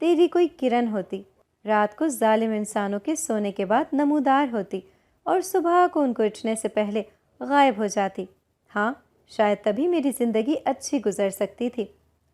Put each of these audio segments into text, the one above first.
تیری کوئی کرن ہوتی، رات کو ظالم انسانوں کے سونے کے بعد نمودار ہوتی اور صبح کو ان کو اٹھنے سے پہلے غائب ہو جاتی۔ ہاں، شاید تبھی میری زندگی اچھی گزر سکتی تھی۔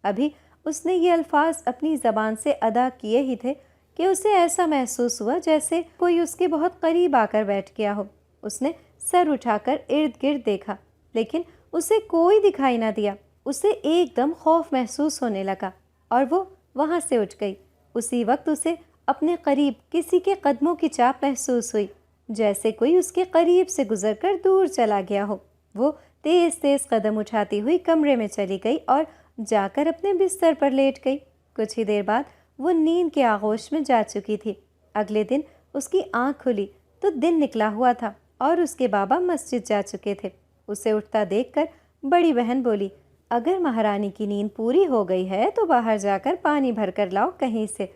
ابھی اس نے یہ الفاظ اپنی زبان سے ادا کیے ہی تھے کہ اسے ایسا محسوس ہوا جیسے کوئی اس کے بہت قریب آ کر بیٹھ گیا ہو۔ اس نے سر اٹھا کر ارد گرد دیکھا، لیکن اسے کوئی دکھائی نہ دیا۔ اسے ایک دم خوف محسوس ہونے لگا اور وہ وہاں سے اٹھ گئی۔ اسی وقت اسے اپنے قریب کسی کے قدموں کی چاپ محسوس ہوئی، جیسے کوئی اس کے قریب سے گزر کر دور چلا گیا ہو۔ وہ تیز تیز قدم اٹھاتی ہوئی کمرے میں چلی گئی اور جا کر اپنے بستر پر لیٹ گئی۔ کچھ ہی دیر بعد وہ نیند کے آغوش میں جا چکی تھی۔ اگلے دن اس کی آنکھ کھلی تو دن نکلا ہوا تھا اور اس کے بابا مسجد جا چکے تھے۔ اسے اٹھتا دیکھ کر بڑی بہن بولی، اگر مہارانی کی نیند پوری ہو گئی ہے تو باہر جا کر پانی بھر کر لاؤ کہیں سے،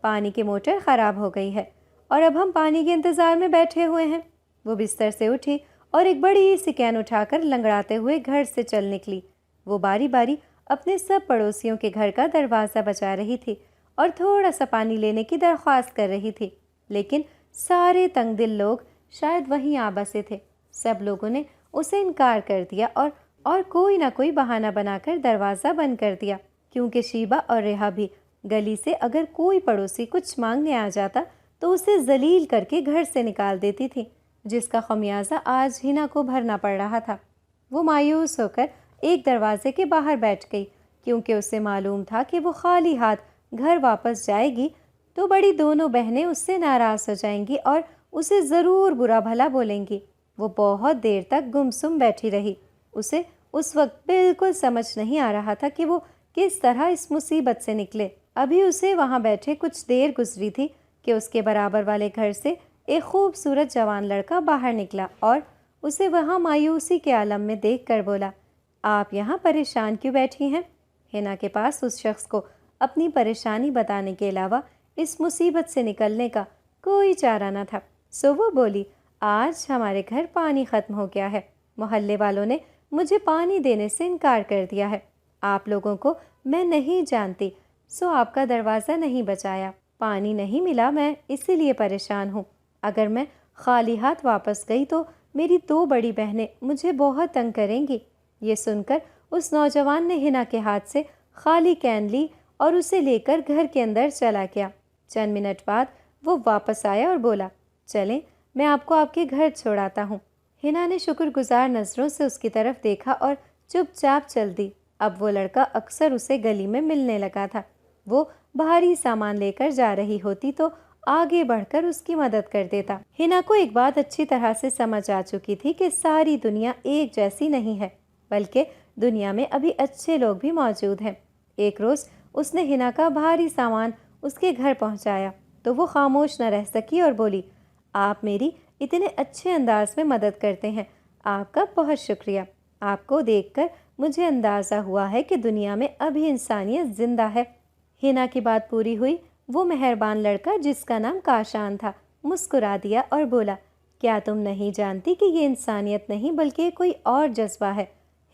پانی کی موٹر خراب ہو گئی ہے اور اب ہم پانی کے انتظار میں بیٹھے ہوئے ہیں۔ وہ بستر سے اٹھی اور ایک بڑی سی کین اٹھا کر لنگڑاتے ہوئے گھر سے چل نکلی۔ وہ باری باری اپنے سب پڑوسیوں کے گھر کا دروازہ بجا رہی تھی اور تھوڑا سا پانی لینے کی درخواست کر رہی تھی، لیکن سارے تنگ دل لوگ شاید وہیں آ بسے تھے۔ سب لوگوں نے اسے انکار کر دیا اور کوئی نہ کوئی بہانہ بنا کر دروازہ بند کر دیا، کیونکہ شیبہ اور ریحا بھی گلی سے اگر کوئی پڑوسی کچھ مانگنے آ جاتا تو اسے ذلیل کر کے گھر سے نکال دیتی تھی، جس کا خمیازہ آج ہنا کو بھرنا پڑ رہا تھا۔ وہ مایوس ہو کر ایک دروازے کے باہر بیٹھ گئی، کیونکہ اسے معلوم تھا کہ وہ خالی ہاتھ گھر واپس جائے گی تو بڑی دونوں بہنیں اس سے ناراض ہو جائیں گی اور اسے ضرور برا بھلا بولیں گی۔ وہ بہت دیر تک گمسم بیٹھی رہی۔ اسے اس وقت بالکل سمجھ نہیں آ رہا تھا کہ وہ کس طرح اس مصیبت سے نکلے۔ ابھی اسے وہاں بیٹھے کچھ دیر گزری تھی کہ اس کے برابر والے گھر سے ایک خوبصورت جوان لڑکا باہر نکلا اور اسے وہاں مایوسی کے عالم میں دیکھ کر بولا، آپ یہاں پریشان کیوں بیٹھی ہیں؟ ہنا کے پاس اس شخص کو اپنی پریشانی بتانے کے علاوہ اس مصیبت سے نکلنے کا کوئی چارہ نہ تھا، سو وہ بولی، آج ہمارے گھر پانی ختم ہو گیا ہے، محلے والوں نے مجھے پانی دینے سے انکار کر دیا ہے، آپ لوگوں کو میں نہیں جانتی، سو آپ کا دروازہ نہیں بچایا، پانی نہیں ملا، میں اسی لیے پریشان ہوں۔ اگر میں خالی ہاتھ واپس گئی تو میری دو بڑی بہنیں مجھے بہت تنگ کریں گی۔ یہ سن کر اس نوجوان نے ہنا کے ہاتھ سے خالی کین لی اور اسے لے کر گھر کے اندر چلا گیا۔ چند منٹ بعد وہ واپس آیا اور بولا، چلیں میں آپ کو آپ کے گھر چھوڑاتا ہوں۔ ہنا نے شکر گزار نظروں سے اس کی طرف دیکھا اور چپ چاپ چل دی۔ اب وہ لڑکا اکثر اسے گلی میں ملنے لگا تھا۔ وہ بھاری سامان لے کر جا رہی ہوتی تو آگے بڑھ کر اس کی مدد کر دیتا۔ ہنا کو ایک بات اچھی طرح سے سمجھ آ چکی تھی کہ ساری دنیا ایک جیسی نہیں ہے، بلکہ دنیا میں ابھی اچھے لوگ بھی موجود ہیں۔ ایک روز اس نے ہنا کا بھاری سامان اس کے گھر پہنچایا تو وہ خاموش نہ رہ سکی اور بولی، آپ میری اتنے اچھے انداز میں مدد کرتے ہیں، آپ کا بہت شکریہ۔ آپ کو دیکھ کر مجھے اندازہ ہوا ہے کہ دنیا میں ابھی انسانیت زندہ ہے۔ ہنا کی بات پوری ہوئی۔ وہ مہربان لڑکا جس کا نام کاشان تھا مسکرا دیا اور بولا، کیا تم نہیں جانتی کہ یہ انسانیت نہیں بلکہ کوئی اور جذبہ ہے؟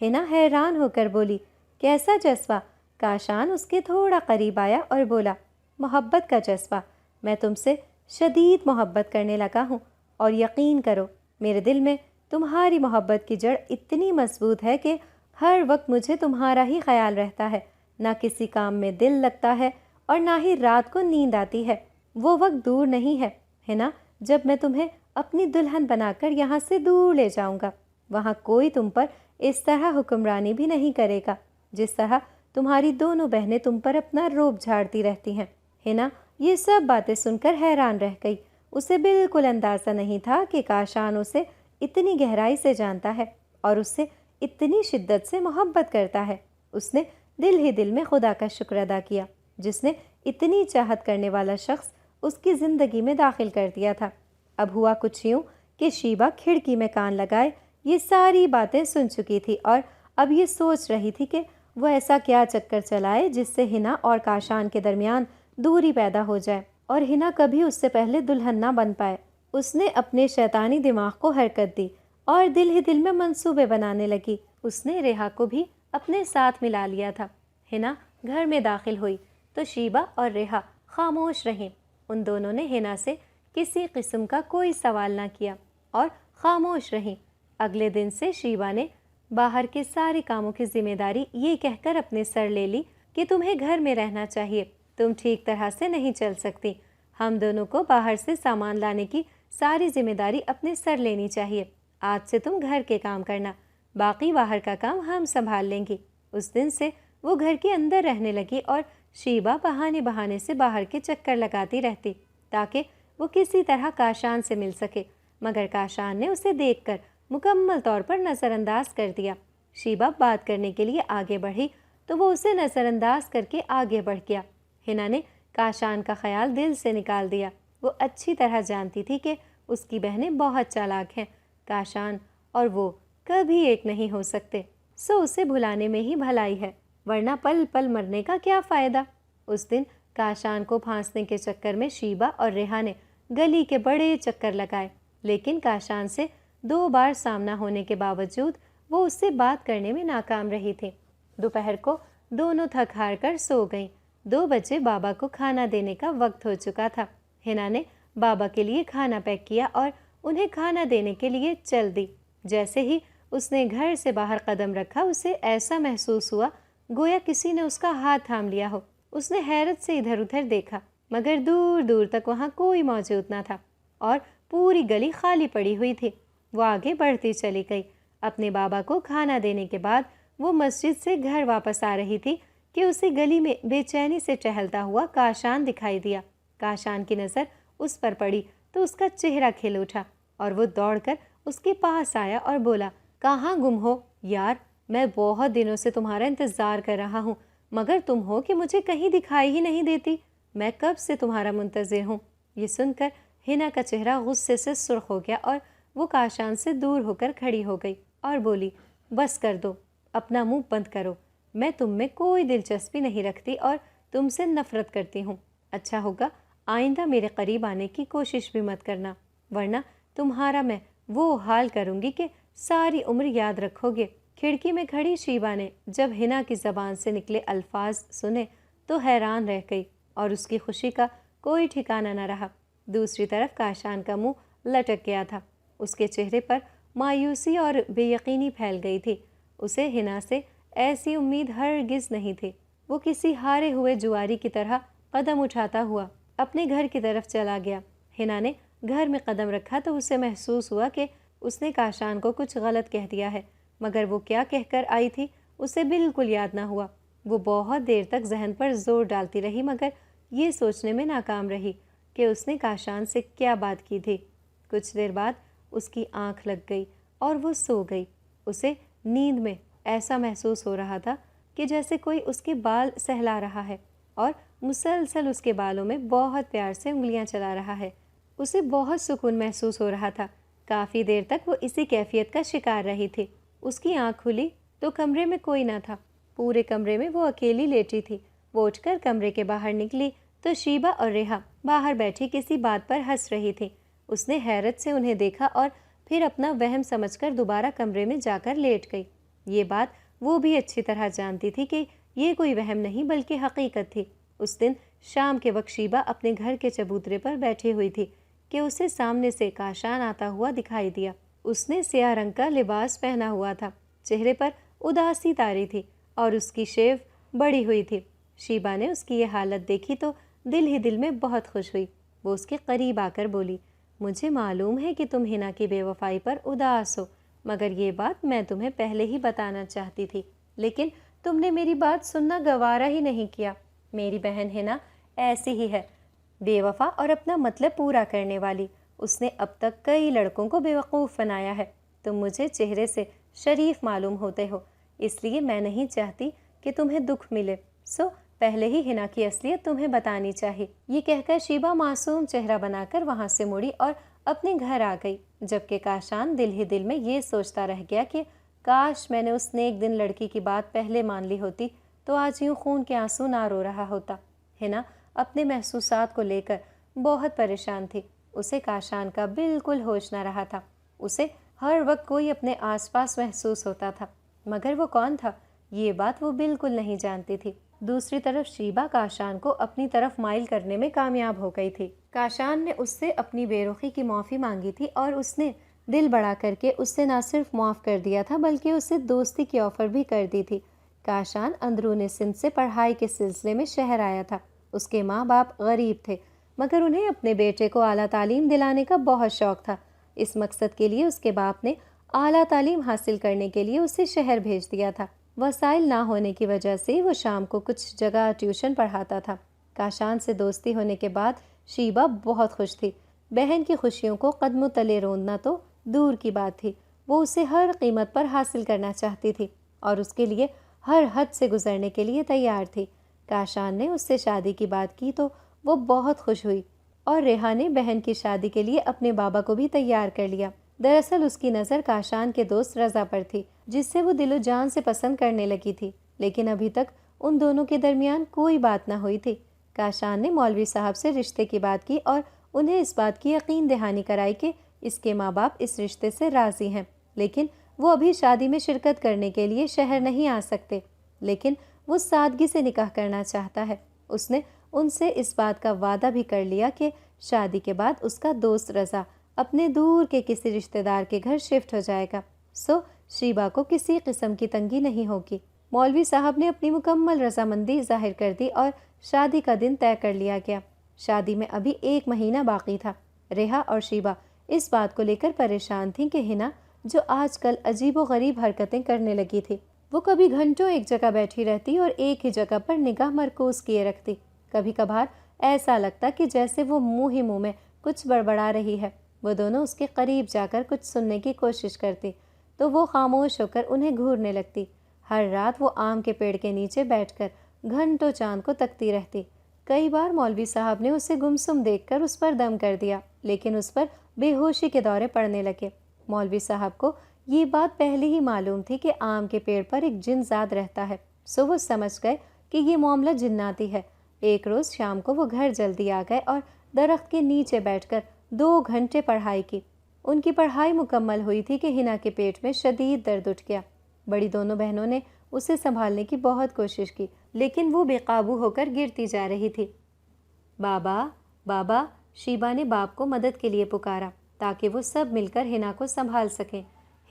ہنا حیران ہو کر بولی، کیسا جذبہ؟ کاشان اس کے تھوڑا قریب آیا اور بولا، محبت کا جذبہ۔ میں تم سے شدید محبت کرنے لگا ہوں اور یقین کرو میرے دل میں تمہاری محبت کی جڑ اتنی مضبوط ہے کہ ہر وقت مجھے تمہارا ہی خیال رہتا ہے، نہ کسی کام میں دل لگتا ہے اور نہ ہی رات کو نیند آتی ہے۔ وہ وقت دور نہیں ہے نا جب میں تمہیں اپنی دلہن بنا کر یہاں سے دور لے جاؤں گا۔ وہاں کوئی تم پر اس طرح حکمرانی بھی نہیں کرے گا جس طرح تمہاری دونوں بہنیں تم پر اپنا روب جھاڑتی رہتی ہیں۔ ہنا یہ سب باتیں سن کر حیران رہ گئی۔ اسے بالکل اندازہ نہیں تھا کہ کاشان اسے اتنی گہرائی سے جانتا ہے اور اس سے اتنی شدت سے محبت کرتا ہے۔ اس نے دل ہی دل میں خدا کا شکر ادا کیا جس نے اتنی چاہت کرنے والا شخص اس کی زندگی میں داخل کر دیا تھا۔ اب ہوا کچھ یوں کہ شیبہ کھڑکی میں کان لگائے یہ ساری باتیں سن چکی تھی اور اب یہ سوچ رہی تھی کہ وہ ایسا کیا چکر چلائے جس سے ہنا اور کاشان کے درمیان دوری پیدا ہو جائے اور ہنا کبھی اس سے پہلے دلہن نہ بن پائے۔ اس نے اپنے شیطانی دماغ کو حرکت دی اور دل ہی دل میں منصوبے بنانے لگی۔ اس نے ریحا کو بھی اپنے ساتھ ملا لیا تھا۔ ہنا گھر میں داخل ہوئی تو شیبہ اور ریحا خاموش رہیں۔ ان دونوں نے ہنا سے کسی قسم کا کوئی سوال نہ کیا اور خاموش رہیں۔ اگلے دن سے شیبا نے باہر کے سارے کاموں کی ذمہ داری یہ کہہ کر اپنے سر لے لی کہ تمہیں گھر میں رہنا چاہیے، تم ٹھیک طرح سے نہیں چل سکتی، ہم دونوں کو باہر سے سامان لانے کی ساری ذمہ داری اپنے سر لینی چاہیے، آج سے تم گھر کے کام کرنا، باقی باہر کا کام ہم سنبھال لیں گی۔ اس دن سے وہ گھر کے اندر رہنے لگی اور شیبا بہانے بہانے سے باہر کے چکر لگاتی رہتی تاکہ وہ کسی طرح کاشان سے مل سکے، مگر کاشان نے اسے دیکھ کر مکمل طور پر نظر انداز کر دیا۔ شیبا بات کرنے کے لیے آگے بڑھی تو وہ اسے نظر انداز کر کے آگے بڑھ گیا۔ ہنا نے کاشان کا خیال دل سے نکال دیا۔ وہ اچھی طرح جانتی تھی کہ اس کی بہنیں بہت چالاک ہیں، کاشان اور وہ کبھی ایک نہیں ہو سکتے، سو اسے بھلانے میں ہی بھلائی ہے، ورنہ پل پل مرنے کا کیا فائدہ۔ اس دن کاشان کو پھانسنے کے چکر میں شیبا اور ریحا نے گلی کے بڑے چکر لگائے، لیکن کاشان سے 2 بار سامنا ہونے کے باوجود وہ اس سے بات کرنے میں ناکام رہی تھی۔ دوپہر کو دونوں تھک ہار کر سو گئیں۔ 2 بجے بابا کو کھانا دینے کا وقت ہو چکا تھا۔ ہنا نے بابا کے لیے کھانا پیک کیا اور انہیں کھانا دینے کے لیے چل دی۔ جیسے ہی اس نے گھر سے باہر قدم رکھا اسے ایسا محسوس ہوا گویا کسی نے اس کا ہاتھ تھام لیا ہو۔ اس نے حیرت سے ادھر ادھر دیکھا مگر دور دور تک وہاں کوئی موجود نہ تھا اور پوری گلی خالی پڑی ہوئی تھی۔ وہ آگے بڑھتی چلی گئی۔ اپنے بابا کو کھانا دینے کے بعد وہ مسجد سے گھر واپس آ رہی تھی کہ اسے گلی میں بے چینی سے ٹہلتا ہوا کاشان دکھائی دیا۔ کاشان کی نظر اس پر پڑی تو اس کا چہرہ کھل اٹھا اور وہ دوڑ کر اس کے پاس آیا اور بولا، کہاں گم ہو یار، میں بہت دنوں سے تمہارا انتظار کر رہا ہوں مگر تم ہو کہ مجھے کہیں دکھائی ہی نہیں دیتی، میں کب سے تمہارا منتظر ہوں۔ یہ سن کر ہنا کا چہرہ غصے سے سرخ ہو گیا اور وہ کاشان سے دور ہو کر کھڑی ہو گئی اور بولی، بس کر دو، اپنا منہ بند کرو، میں تم میں کوئی دلچسپی نہیں رکھتی اور تم سے نفرت کرتی ہوں۔ اچھا ہوگا آئندہ میرے قریب آنے کی کوشش بھی مت کرنا، ورنہ تمہارا میں وہ حال کروں گی کہ ساری عمر یاد رکھو گے۔ کھڑکی میں کھڑی شیبا نے جب ہنا کی زبان سے نکلے الفاظ سنے تو حیران رہ گئی اور اس کی خوشی کا کوئی ٹھکانہ نہ رہا۔ دوسری طرف کاشان کا منہ لٹک گیا تھا، اس کے چہرے پر مایوسی اور بے یقینی پھیل گئی تھی۔ اسے ہنا سے ایسی امید ہرگز نہیں تھی۔ وہ کسی ہارے ہوئے جواری کی طرح قدم اٹھاتا ہوا اپنے گھر کی طرف چلا گیا۔ ہنا نے گھر میں قدم رکھا تو اسے محسوس ہوا کہ اس نے کاشان کو کچھ غلط کہہ دیا ہے، مگر وہ کیا کہہ کر آئی تھی اسے بالکل یاد نہ ہوا۔ وہ بہت دیر تک ذہن پر زور ڈالتی رہی مگر یہ سوچنے میں ناکام رہی کہ اس نے کاشان سے کیا بات کی تھی۔ کچھ دیر بعد اس کی آنکھ لگ گئی اور وہ سو گئی۔ اسے نیند میں ایسا محسوس ہو رہا تھا کہ جیسے کوئی اس کے بال سہلا رہا ہے اور مسلسل اس کے بالوں میں بہت پیار سے انگلیاں چلا رہا ہے۔ اسے بہت سکون محسوس ہو رہا تھا۔ کافی دیر تک وہ اسی کیفیت کا شکار رہی تھی۔ اس کی آنکھ کھلی تو کمرے میں کوئی نہ تھا، پورے کمرے میں وہ اکیلی لیٹی تھی۔ وہ اٹھ کر کمرے کے باہر نکلی تو شیبا اور ریحا باہر بیٹھی کسی بات پر ہنس رہی تھی۔ اس نے حیرت سے انہیں دیکھا اور پھر اپنا وہم سمجھ کر دوبارہ کمرے میں جا کر لیٹ گئی۔ یہ بات وہ بھی اچھی طرح جانتی تھی کہ یہ کوئی وہم نہیں بلکہ حقیقت تھی۔ اس دن شام کے وقت شیبا اپنے گھر کے چبوترے پر بیٹھی ہوئی تھی کہ اسے سامنے سے کاشان آتا ہوا دکھائی دیا۔ اس نے سیاہ رنگ کا لباس پہنا ہوا تھا، چہرے پر اداسی طاری تھی اور اس کی شیو بڑی ہوئی تھی۔ شیبا نے اس کی یہ حالت دیکھی تو دل ہی دل میں بہت خوش ہوئی۔ وہ اس کے قریب آ کر بولی، مجھے معلوم ہے کہ تم ہنا کی بے وفائی پر اداس ہو، مگر یہ بات میں تمہیں پہلے ہی بتانا چاہتی تھی، لیکن تم نے میری بات سننا گوارا ہی نہیں کیا۔ میری بہن ہنا ایسی ہی ہے، بے وفا اور اپنا مطلب پورا کرنے والی۔ اس نے اب تک کئی لڑکوں کو بیوقوف بنایا ہے۔ تم مجھے چہرے سے شریف معلوم ہوتے ہو، اس لیے میں نہیں چاہتی کہ تمہیں دکھ ملے، سو پہلے ہی ہنا کی اصلیت تمہیں بتانی چاہیے۔ یہ کہہ کر شیبا معصوم چہرہ بنا کر وہاں سے مڑی اور اپنے گھر آ گئی، جبکہ کاشان دل ہی دل میں یہ سوچتا رہ گیا کہ کاش میں نے اس نیک دن لڑکی کی بات پہلے مان لی ہوتی تو آج یوں خون کے آنسو نہ رو رہا ہوتا۔ ہنا اپنے محسوسات کو لے کر بہت پریشان تھی۔ اسے کاشان کا بالکل ہوش نہ رہا تھا۔ اسے ہر وقت کوئی اپنے آس پاس محسوس ہوتا تھا، مگر وہ کون تھا یہ بات وہ بالکل نہیں جانتی تھی۔ دوسری طرف شیبا کاشان کو اپنی طرف مائل کرنے میں کامیاب ہو گئی تھی۔ کاشان نے اس سے اپنی بے رخی کی معافی مانگی تھی اور اس نے دل بڑا کر کے اس سے نہ صرف معاف کر دیا تھا بلکہ اسے دوستی کی آفر بھی کر دی تھی۔ کاشان اندرون سندھ سے پڑھائی کے سلسلے میں شہر آیا تھا۔ اس کے ماں باپ غریب تھے مگر انہیں اپنے بیٹے کو اعلیٰ تعلیم دلانے کا بہت شوق تھا۔ اس مقصد کے لیے اس کے باپ نے اعلیٰ تعلیم حاصل کرنے کے لیے اسے شہر بھیج دیا تھا۔ وسائل نہ ہونے کی وجہ سے وہ شام کو کچھ جگہ ٹیوشن پڑھاتا تھا۔ کاشان سے دوستی ہونے کے بعد شیبا بہت خوش تھی۔ بہن کی خوشیوں کو قدموں تلے روندنا تو دور کی بات تھی، وہ اسے ہر قیمت پر حاصل کرنا چاہتی تھی اور اس کے لیے ہر حد سے گزرنے کے لیے تیار تھی۔ کاشان نے اس سے شادی کی بات کی تو وہ بہت خوش ہوئی اور ریحا نے بہن کی شادی کے لیے اپنے بابا کو بھی تیار کر لیا۔ دراصل اس کی نظر کاشان کے دوست رضا پر تھی جس سے وہ دل و جان سے پسند کرنے لگی تھی، لیکن ابھی تک ان دونوں کے درمیان کوئی بات نہ ہوئی تھی۔ کاشان نے مولوی صاحب سے رشتے کی بات کی اور انہیں اس بات کی یقین دہانی کرائی کہ اس کے ماں باپ اس رشتے سے راضی ہیں، لیکن وہ ابھی شادی میں شرکت کرنے کے لیے شہر نہیں آ سکتے، لیکن وہ سادگی سے نکاح کرنا چاہتا ہے۔ اس نے ان سے اس بات کا وعدہ بھی کر لیا کہ شادی کے بعد اس کا دوست رضا اپنے دور کے کسی رشتہ دار کے گھر شفٹ ہو جائے گا، سو شیبا کو کسی قسم کی تنگی نہیں ہوگی۔ مولوی صاحب نے اپنی مکمل رضامندی ظاہر کر دی اور شادی کا دن طے کر لیا گیا۔ شادی میں ابھی 1 مہینہ باقی تھا۔ ریحا اور شیبا اس بات کو لے کر پریشان تھیں کہ ہنا جو آج کل عجیب و غریب حرکتیں کرنے لگی تھی، وہ کبھی گھنٹوں ایک جگہ بیٹھی رہتی اور ایک ہی جگہ پر نگاہ مرکوز کیے رکھتی۔ کبھی کبھار ایسا لگتا کہ جیسے وہ منہ ہی منہ میں کچھ بڑبڑا رہی ہے۔ وہ دونوں اس کے قریب جا کر کچھ سننے کی کوشش کرتی تو وہ خاموش ہو کر انہیں گھورنے لگتی۔ ہر رات وہ آم کے پیڑ کے نیچے بیٹھ کر گھنٹوں چاند کو تکتی رہتی۔ کئی بار مولوی صاحب نے اسے گمسم دیکھ کر اس پر دم کر دیا، لیکن اس پر بے ہوشی کے دورے پڑنے لگے۔ مولوی صاحب کو یہ بات پہلے ہی معلوم تھی کہ آم کے پیڑ پر ایک جن زاد رہتا ہے، سو وہ سمجھ گئے کہ یہ معاملہ جناتی ہے۔ ایک روز شام کو وہ گھر جلدی آ گئے اور درخت کے نیچے بیٹھ کر 2 گھنٹے پڑھائی کی۔ ان کی پڑھائی مکمل ہوئی تھی کہ ہنا کے پیٹ میں شدید درد اٹھ گیا۔ بڑی دونوں بہنوں نے اسے سنبھالنے کی بہت کوشش کی، لیکن وہ بے قابو ہو کر گرتی جا رہی تھی۔ بابا بابا، شیبا نے باپ کو مدد کے لیے پکارا تاکہ وہ سب مل کر ہنا کو سنبھال سکیں۔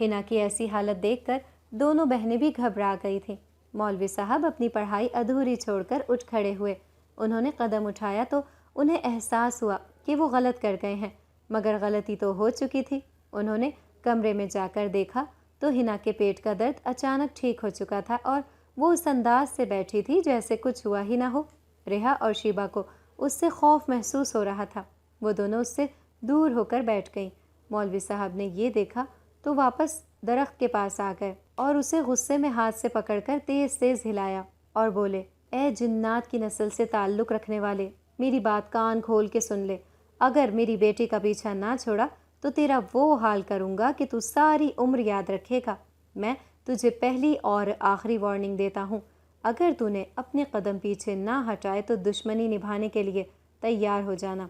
ہنا کی ایسی حالت دیکھ کر دونوں بہنیں بھی گھبرا گئی تھیں۔ مولوی صاحب اپنی پڑھائی ادھوری چھوڑ کر اٹھ کھڑے ہوئے۔ انہوں نے قدم اٹھایا تو انہیں احساس ہوا کہ وہ غلط کر گئے ہیں، مگر غلطی تو ہو چکی تھی۔ انہوں نے کمرے میں جا کر دیکھا تو ہنا کے پیٹ کا درد اچانک ٹھیک ہو چکا تھا اور وہ اس انداز سے بیٹھی تھی جیسے کچھ ہوا ہی نہ ہو۔ ریحا اور شیبا کو اس سے خوف محسوس ہو رہا تھا۔ وہ دونوں اس سے دور ہو کر بیٹھ گئیں۔ مولوی صاحب نے یہ دیکھا تو واپس درخت کے پاس آ گئے اور اسے غصے میں ہاتھ سے پکڑ کر تیز تیز ہلایا اور بولے، اے جنات کی نسل سے تعلق رکھنے والے، میری بات کان کھول کے سن لے۔ اگر میری بیٹی کا پیچھا نہ چھوڑا تو تیرا وہ حال کروں گا کہ تو ساری عمر یاد رکھے گا۔ میں تجھے پہلی اور آخری وارننگ دیتا ہوں، اگر تو نے اپنے قدم پیچھے نہ ہٹائے تو دشمنی نبھانے کے لیے تیار ہو جانا۔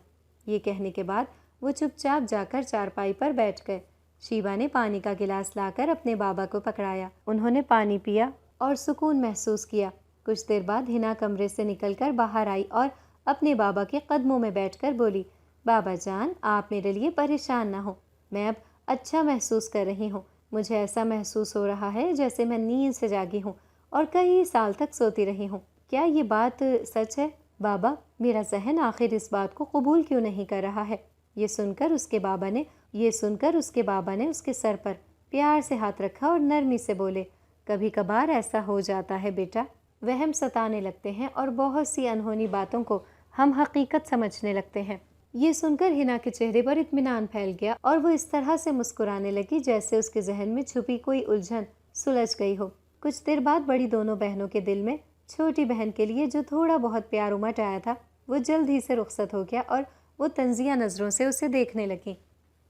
یہ کہنے کے بعد وہ چپ چاپ جا کر چارپائی پر بیٹھ گئے۔ شیبا نے پانی کا گلاس لا کر اپنے بابا کو پکڑایا۔ انہوں نے پانی پیا اور سکون محسوس کیا۔ کچھ دیر بعد ہنا کمرے سے نکل کر باہر آئی اور اپنے بابا کے قدموں میں بیٹھ کر بولی، بابا جان، آپ میرے لیے پریشان نہ ہوں، میں اب اچھا محسوس کر رہی ہوں۔ مجھے ایسا محسوس ہو رہا ہے جیسے میں نیند سے جاگی ہوں اور کئی سال تک سوتی رہی ہوں۔ کیا یہ بات سچ ہے بابا؟ میرا ذہن آخر اس بات کو قبول کیوں نہیں کر رہا ہے؟ یہ سن کر اس کے بابا نے اس کے سر پر پیار سے ہاتھ رکھا اور نرمی سے بولے، کبھی کبھار ایسا ہو جاتا ہے بیٹا، وہم ستانے لگتے ہیں اور بہت سی انہونی باتوں کو ہم حقیقت سمجھنے لگتے ہیں۔ یہ سن کر ہنا کے چہرے پر اطمینان پھیل گیا اور وہ اس طرح سے مسکرانے لگی جیسے اس کے ذہن میں چھپی کوئی الجھن سلجھ گئی ہو۔ کچھ دیر بعد بڑی دونوں بہنوں کے دل میں چھوٹی بہن کے لیے جو تھوڑا بہت پیار امٹ آیا تھا وہ جلد ہی سے رخصت ہو گیا اور وہ طنزیہ نظروں سے اسے دیکھنے لگیں۔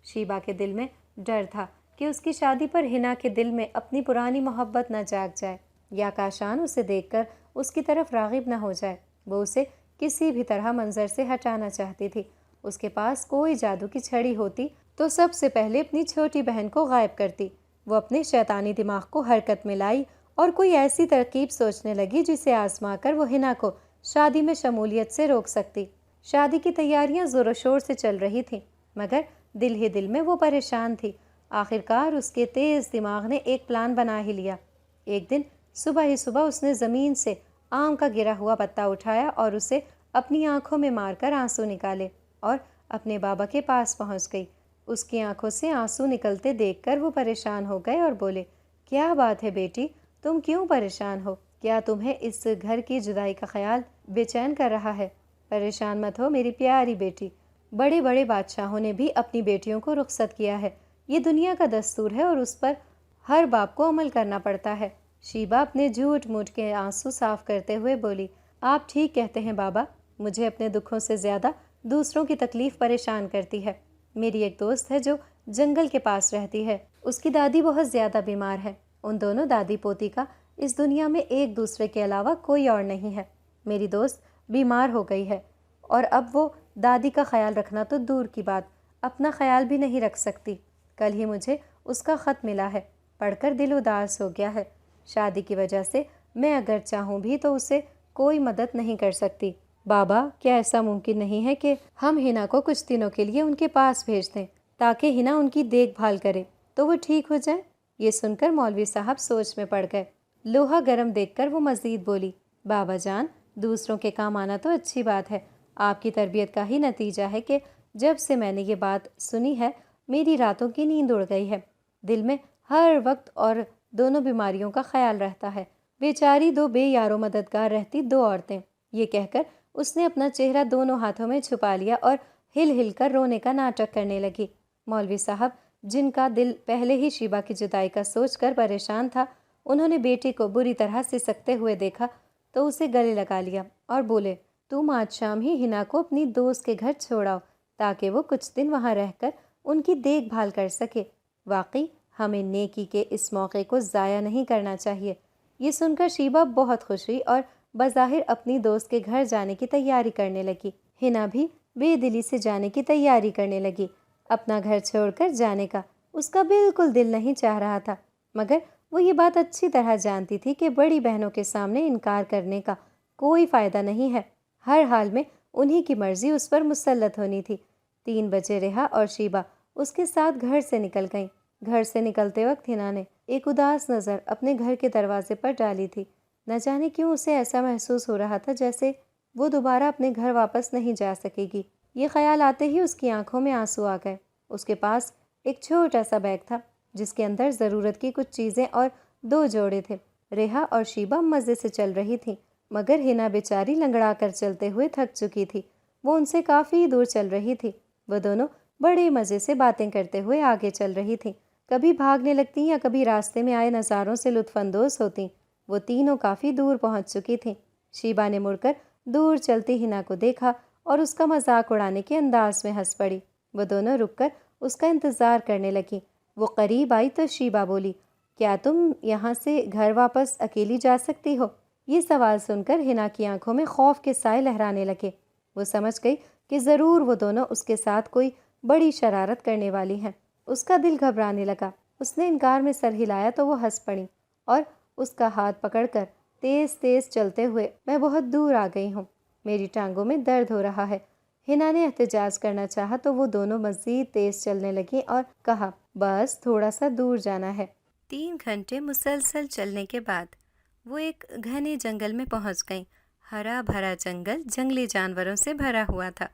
شیبا کے دل میں ڈر تھا کہ اس کی شادی پر ہنا کے دل میں اپنی پرانی محبت نہ جاگ جائے یا کاشان اسے دیکھ کر اس کی طرف راغب نہ ہو جائے۔ وہ اسے کسی بھی طرح منظر سے ہٹانا چاہتی تھی۔ اس کے پاس کوئی جادو کی چھڑی ہوتی تو سب سے پہلے اپنی چھوٹی بہن کو غائب کرتی۔ وہ اپنے شیطانی دماغ کو حرکت میں لائی اور کوئی ایسی ترکیب سوچنے لگی جسے آزما کر وہ ہنا کو شادی میں شمولیت سے روک سکتی۔ شادی کی تیاریاں زور و شور سے چل رہی تھیں، مگر دل ہی دل میں وہ پریشان تھی۔ آخرکار اس کے تیز دماغ نے ایک پلان بنا ہی لیا۔ ایک دن صبح ہی صبح اس نے زمین سے آم کا گرا ہوا پتا اٹھایا اور اسے اپنی آنکھوں میں مار کر آنسو نکالے اور اپنے بابا کے پاس پہنچ گئی۔ اس کی آنکھوں سے آنسو نکلتے دیکھ کر وہ پریشان ہو گئے اور بولے، کیا بات ہے بیٹی، تم کیوں پریشان ہو؟ کیا تمہیں اس گھر کی جدائی کا خیال بے چین کر رہا ہے؟ پریشان مت ہو میری پیاری بیٹی، بڑے بڑے بادشاہوں نے بھی اپنی بیٹیوں کو رخصت کیا ہے، یہ دنیا کا دستور ہے اور اس پر ہر باپ کو عمل کرنا پڑتا ہے۔ شیبا اپنے جھوٹ موٹ کے آنسو صاف کرتے ہوئے بولی، آپ ٹھیک کہتے ہیں بابا، مجھے اپنے دکھوں سے زیادہ دوسروں کی تکلیف پریشان کرتی ہے۔ میری ایک دوست ہے جو جنگل کے پاس رہتی ہے، اس کی دادی بہت زیادہ بیمار ہے۔ ان دونوں دادی پوتی کا اس دنیا میں ایک دوسرے کے علاوہ کوئی اور نہیں ہے۔ میری دوست بیمار ہو گئی ہے اور اب وہ دادی کا خیال رکھنا تو دور کی بات، اپنا خیال بھی نہیں رکھ سکتی۔ کل ہی مجھے اس کا خط ملا ہے، پڑھ کر دل اداس ہو گیا ہے۔ شادی کی وجہ سے میں اگر چاہوں بھی تو اسے کوئی مدد نہیں کر سکتی۔ بابا، کیا ایسا ممکن نہیں ہے کہ ہم ہنا کو کچھ دنوں کے لیے ان کے پاس بھیج دیں تاکہ ہنا ان کی دیکھ بھال کرے تو وہ ٹھیک ہو جائے؟ یہ سن کر مولوی صاحب سوچ میں پڑ گئے۔ لوہا گرم دیکھ کر وہ مزید بولی، بابا جان، دوسروں کے کام آنا تو اچھی بات ہے، آپ کی تربیت کا ہی نتیجہ ہے کہ جب سے میں نے یہ بات سنی ہے میری راتوں کی نیند اڑ گئی ہے۔ دل میں ہر وقت اور دونوں بیماریوں کا خیال رہتا ہے۔ بیچاری دو بے یارو مددگار رہتی دو عورتیں۔ یہ کہہ کر اس نے اپنا چہرہ دونوں ہاتھوں میں چھپا لیا اور ہل ہل کر رونے کا ناٹک کرنے لگی۔ مولوی صاحب، جن کا دل پہلے ہی شیبا کی جدائی کا سوچ کر پریشان تھا، انہوں نے بیٹی کو بری طرح سسکتے ہوئے دیکھا تو اسے گلے لگا لیا اور بولے، تم آج شام ہی ہنا کو اپنی دوست کے گھر چھوڑاؤ تاکہ وہ کچھ دن وہاں رہ کر ان کی دیکھ بھال کر سکے۔ واقعی ہمیں نیکی کے اس موقع کو ضائع نہیں کرنا چاہیے۔ یہ سن کر شیبا بہت خوش ہوئی اور بظاہر اپنی دوست کے گھر جانے کی تیاری کرنے لگی۔ ہنا بھی بے دلی سے جانے کی تیاری کرنے لگی۔ اپنا گھر چھوڑ کر جانے کا اس کا بالکل دل نہیں چاہ رہا تھا، مگر وہ یہ بات اچھی طرح جانتی تھی کہ بڑی بہنوں کے سامنے انکار کرنے کا کوئی فائدہ نہیں ہے۔ ہر حال میں انہی کی مرضی اس پر مسلط ہونی تھی۔ 3 بجے ریحا اور شیبا اس کے ساتھ گھر سے نکل گئیں۔ گھر سے نکلتے وقت ہنا نے ایک اداس نظر اپنے گھر کے دروازے پر ڈالی تھی۔ نہ جانے کیوں اسے ایسا محسوس ہو رہا تھا جیسے وہ دوبارہ اپنے گھر واپس نہیں جا سکے گی۔ یہ خیال آتے ہی اس کی آنکھوں میں آنسو آ گئے۔ اس کے پاس ایک چھوٹا سا بیگ تھا جس کے اندر ضرورت کی کچھ چیزیں اور 2 جوڑے تھے۔ ریحا اور شیبا مزے سے چل رہی تھیں، مگر ہنا بیچاری لنگڑا کر چلتے ہوئے تھک چکی تھی۔ وہ ان سے کافی دور چل رہی تھی۔ وہ دونوں بڑے مزے سے باتیں کرتے ہوئے آگے چل رہی تھیں، کبھی بھاگنے لگتی یا کبھی راستے میں آئے نظاروں سے لطف اندوز ہوتیں۔ وہ تینوں کافی دور پہنچ چکی تھیں۔ شیبا نے مڑ کر دور چلتی ہنا کو دیکھا اور اس کا مذاق اڑانے کے انداز میں ہنس پڑی۔ وہ دونوں رک کر اس کا انتظار کرنے لگیں۔ وہ قریب آئی تو شیبا بولی، کیا تم یہاں سے گھر واپس اکیلی جا سکتی ہو؟ یہ سوال سن کر ہنا کی آنکھوں میں خوف کے سائے لہرانے لگے۔ وہ سمجھ گئی کہ ضرور وہ دونوں اس کے ساتھ کوئی بڑی شرارت کرنے والی ہیں۔ اس کا دل گھبرانے لگا۔ اس نے انکار میں سر ہلایا تو وہ ہنس پڑی اور اس کا ہاتھ پکڑ کر تیز تیز چلتے ہوئے، میں بہت دور آ گئی ہوں، میری ٹانگوں میں درد ہو رہا ہے۔ ہنا نے احتجاج کرنا چاہا تو وہ دونوں مزید تیز چلنے لگیں اور کہا، بس تھوڑا سا دور جانا ہے۔ 3 گھنٹے مسلسل چلنے کے بعد وہ ایک گھنے جنگل میں پہنچ گئیں۔ ہرا بھرا جنگل جنگلی جانوروں سے بھرا ہوا تھا۔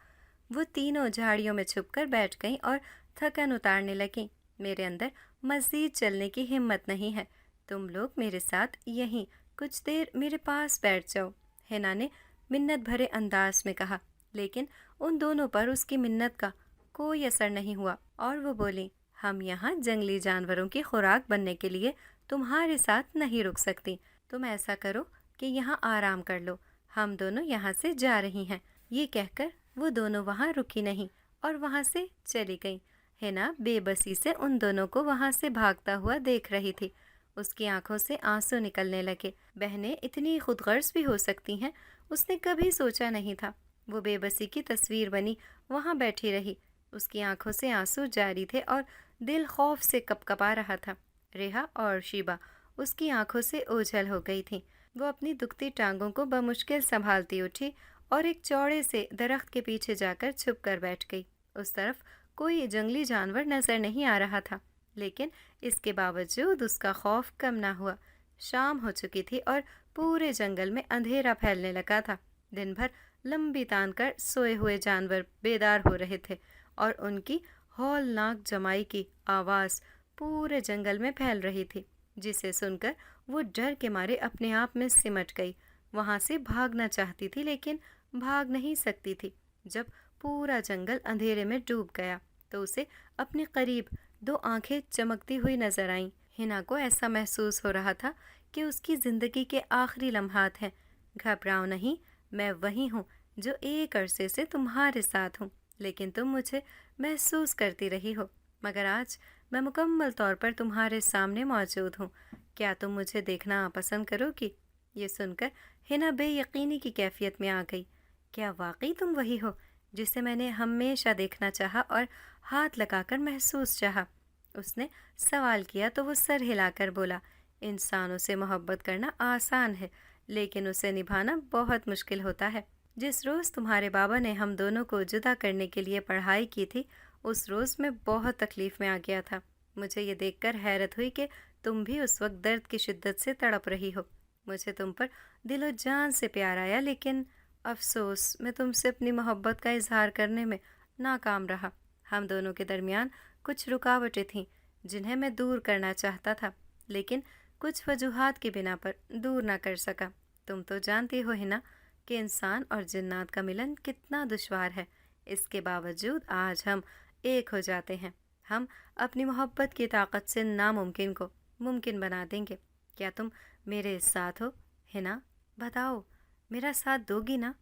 وہ تینوں جھاڑیوں میں چھپ کر بیٹھ گئیں اور تھکن اتارنے لگیں۔ میرے اندر مزید چلنے کی ہمت نہیں ہے، تم لوگ میرے ساتھ یہیں کچھ دیر میرے پاس بیٹھ جاؤ، ہنا نے منت بھرے انداز میں کہا۔ لیکن ان دونوں پر اس کی منت کا کوئی اثر نہیں ہوا اور وہ بولیں، ہم یہاں جنگلی جانوروں کی خوراک بننے کے لیے تمہارے ساتھ نہیں رک سکتی۔ تم ایسا کرو کہ یہاں آرام کر لو، ہم دونوں یہاں سے جا رہی ہیں۔ یہ کہہ کر وہ دونوں وہاں رکی نہیں اور وہاں سے چلی گئیں۔ ہنا بے بسی سے ان دونوں کو وہاں سے بھاگتا ہوا دیکھ رہی تھی۔ اس کی آنکھوں سے آنسو نکلنے لگے۔ بہنیں اتنی خود غرض بھی ہو سکتی ہیں، اس نے کبھی سوچا نہیں تھا۔ وہ بے بسی کی تصویر بنی وہاں بیٹھی رہی۔ اس کی آنکھوں سے آنسو جاری تھے اور دل خوف سے کپ کپا رہا تھا۔ ریحا اور شیبا اس کی آنکھوں سے اوجھل ہو گئی تھیں۔ وہ اپنی دکھتی ٹانگوں کو بمشکل سنبھالتی اٹھی اور ایک چوڑے سے درخت کے پیچھے جا کر چھپ کر بیٹھ گئی۔ اس طرف کوئی جنگلی جانور نظر نہیں آ رہا تھا، لیکن اس کے باوجود اس کا خوف کم نہ ہوا۔ شام ہو چکی تھی اور پورے جنگل میں اندھیرا پھیلنے لگا تھا۔ دن بھر لمبی تان کر سوئے ہوئے جانور بیدار ہو رہے تھے اور ان کی ہولناک جمائی کی آواز پورے جنگل میں پھیل رہی تھی، جسے سن کر وہ ڈر کے مارے اپنے آپ میں سمٹ گئی۔ وہاں سے بھاگنا چاہتی تھی لیکن بھاگ نہیں سکتی تھی۔ جب پورا جنگل اندھیرے میں ڈوب گیا تو اسے اپنے قریب 2 آنکھیں چمکتی ہوئی نظر آئیں۔ ہنا کو ایسا محسوس ہو رہا تھا کہ اس کی زندگی کے آخری لمحات ہیں۔ گھبراؤ نہیں، میں وہی ہوں جو ایک عرصے سے تمہارے ساتھ ہوں، لیکن تم مجھے محسوس کرتی رہی ہو، مگر آج میں مکمل طور پر تمہارے سامنے موجود ہوں۔ کیا تم مجھے دیکھنا پسند کرو گی؟ یہ سن کر ہنا بے یقینی کی کیفیت میں آ گئی۔ کیا واقعی تم وہی ہو جسے میں نے ہمیشہ دیکھنا چاہا اور ہاتھ لگا کر محسوس چاہا؟ اس نے سوال کیا تو وہ سر ہلا کر بولا، انسانوں سے محبت کرنا آسان ہے لیکن اسے نبھانا بہت مشکل ہوتا ہے۔ جس روز تمہارے بابا نے ہم دونوں کو جدا کرنے کے لیے پڑھائی کی تھی، اس روز میں بہت تکلیف میں آ گیا تھا۔ مجھے یہ دیکھ کر حیرت ہوئی کہ تم بھی اس وقت درد کی شدت سے تڑپ رہی ہو۔ مجھے تم پر دل و جان سے پیار آیا، لیکن افسوس میں تم سے اپنی محبت کا اظہار کرنے میں ناکام رہا۔ ہم دونوں کے درمیان کچھ رکاوٹیں تھیں جنہیں میں دور کرنا چاہتا تھا، لیکن کچھ وجوہات کی بنا پر دور نہ کر سکا۔ تم تو جانتی ہو ہنا کہ انسان اور جنات کا ملن کتنا دشوار ہے۔ اس کے باوجود آج ہم ایک ہو جاتے ہیں۔ ہم اپنی محبت کی طاقت سے ناممکن کو ممکن بنا دیں گے۔ کیا تم میرے ساتھ ہو ہنا؟ بتاؤ، میرا ساتھ دو گی نا؟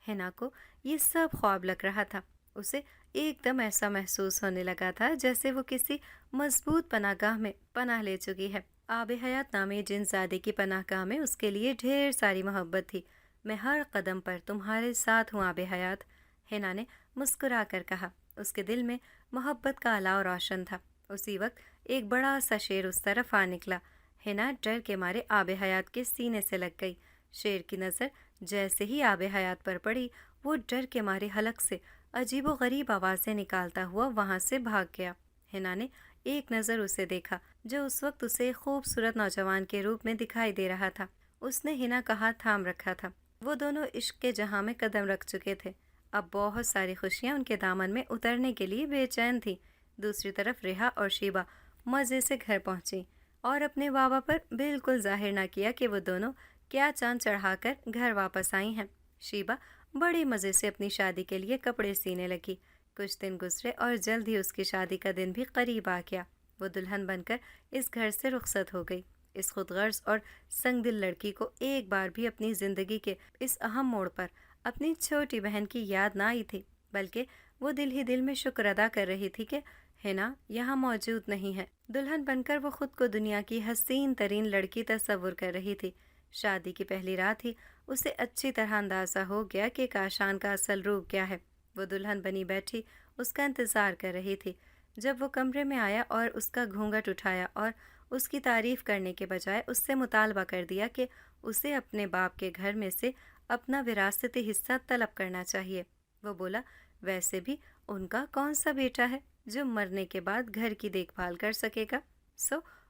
ہنا کو یہ سب خواب لگ رہا تھا۔ اسے ایک دم ایسا محسوس ہونے لگا تھا جیسے وہ کسی مضبوط پناہ گاہ میں پناہ لے چکی ہے۔ آب حیات نامی جن زادے کی پناہ گاہ میں اس کے لیے ڈھیر ساری محبت تھی۔ میں ہر قدم پر تمہارے ساتھ ہوں آب حیات، ہنا نے مسکرا کر کہا۔ اس کے دل میں محبت کا الاؤ روشن تھا۔ اسی وقت ایک بڑا سا شیر اس طرف آ نکلا۔ ہنا ڈر کے مارے آب حیات کے سینے سے لگ گئی۔ شیر کی نظر جیسے ہی آب حیات پر پڑی، وہ ڈر کے مارے حلق سے عجیب و غریب آوازیں نکالتا ہوا وہاں سے بھاگ گیا۔ ہنا نے ایک نظر اسے دیکھا جو اس وقت اسے ایک خوبصورت نوجوان کے روپ میں دکھائی دے رہا تھا۔ اس نے ہنا کا ہاتھ تھام رکھا تھا۔ وہ دونوں عشق کے جہاں میں قدم رکھ چکے تھے۔ اب بہت ساری خوشیاں ان کے دامن میں اترنے کے لیے بے چین تھیں۔ دوسری طرف ریحا اور شیبا مزے سے گھر پہنچی اور اپنے بابا پر بالکل ظاہر نہ کیا کہ وہ دونوں کیا چاند چڑھا کر گھر واپس آئی ہیں۔ شیبا بڑے مزے سے اپنی شادی کے لیے کپڑے سینے لگی۔ کچھ دن گزرے اور جلد ہی اس کی شادی کا دن بھی قریب آ گیا۔ وہ دلہن بن کر اس گھر سے رخصت ہو گئی۔ اس خود غرض اور سنگ دل لڑکی کو ایک بار بھی اپنی زندگی کے اس اہم موڑ پر اپنی چھوٹی بہن کی یاد نہ آئی تھی، بلکہ وہ دل ہی دل میں شکر ادا کر رہی تھی کہ ہنا یہاں موجود نہیں ہے۔ دلہن بن کر وہ خود کو دنیا کی حسین ترین لڑکی تصور کر رہی تھی۔ شادی کی پہلی رات ہی اسے اچھی طرح اندازہ ہو گیا کہ کاشان کا اصل روپ کیا ہے۔ وہ دلہن بنی بیٹھی اس کا انتظار کر رہی تھی۔ جب وہ کمرے میں آیا اور اس کا گھونگھٹ اٹھایا اور اس کی تعریف کرنے کے بجائے اس سے مطالبہ کر دیا کہ اسے اپنے باپ کے گھر میں سے اپنا وراثتی حصہ طلب کرنا چاہیے، وہ بولا، ویسے بھی ان کا کون سا بیٹا ہے جو مرنے کے بعد گھر کی دیکھ بھال کر سکے گا؟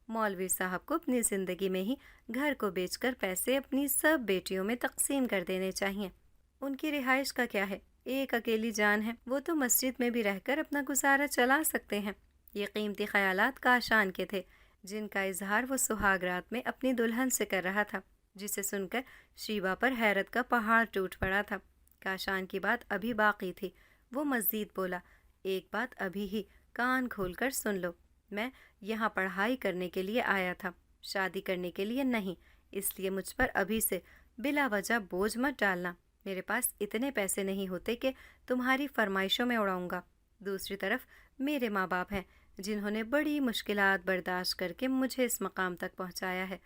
مولوی صاحب کو اپنی زندگی میں ہی گھر کو بیچ کر پیسے اپنی سب بیٹیوں میں تقسیم کر دینے چاہیے۔ ان کی رہائش کا کیا ہے؟ ایک اکیلی جان ہے، وہ تو مسجد میں بھی رہ کر اپنا گزارا چلا سکتے ہیں۔ یہ قیمتی خیالات کاشان کے تھے جن کا اظہار وہ سہاگ رات میں اپنی دلہن سے کر رہا تھا، جسے سن کر شیبا پر حیرت کا پہاڑ ٹوٹ پڑا تھا۔ کاشان کی بات ابھی باقی تھی۔ وہ مزید بولا، ایک بات ابھی ہی کان کھول کر سن لو، میں یہاں پڑھائی کرنے کے لیے آیا تھا، شادی کرنے کے لیے نہیں، اس لیے مجھ پر ابھی سے بلا وجہ بوجھ مت ڈالنا۔ میرے پاس اتنے پیسے نہیں ہوتے کہ تمہاری فرمائشوں میں اڑاؤں گا۔ دوسری طرف میرے ماں باپ ہیں جنہوں نے بڑی مشکلات برداشت کر کے مجھے اس مقام تک پہنچایا ہے،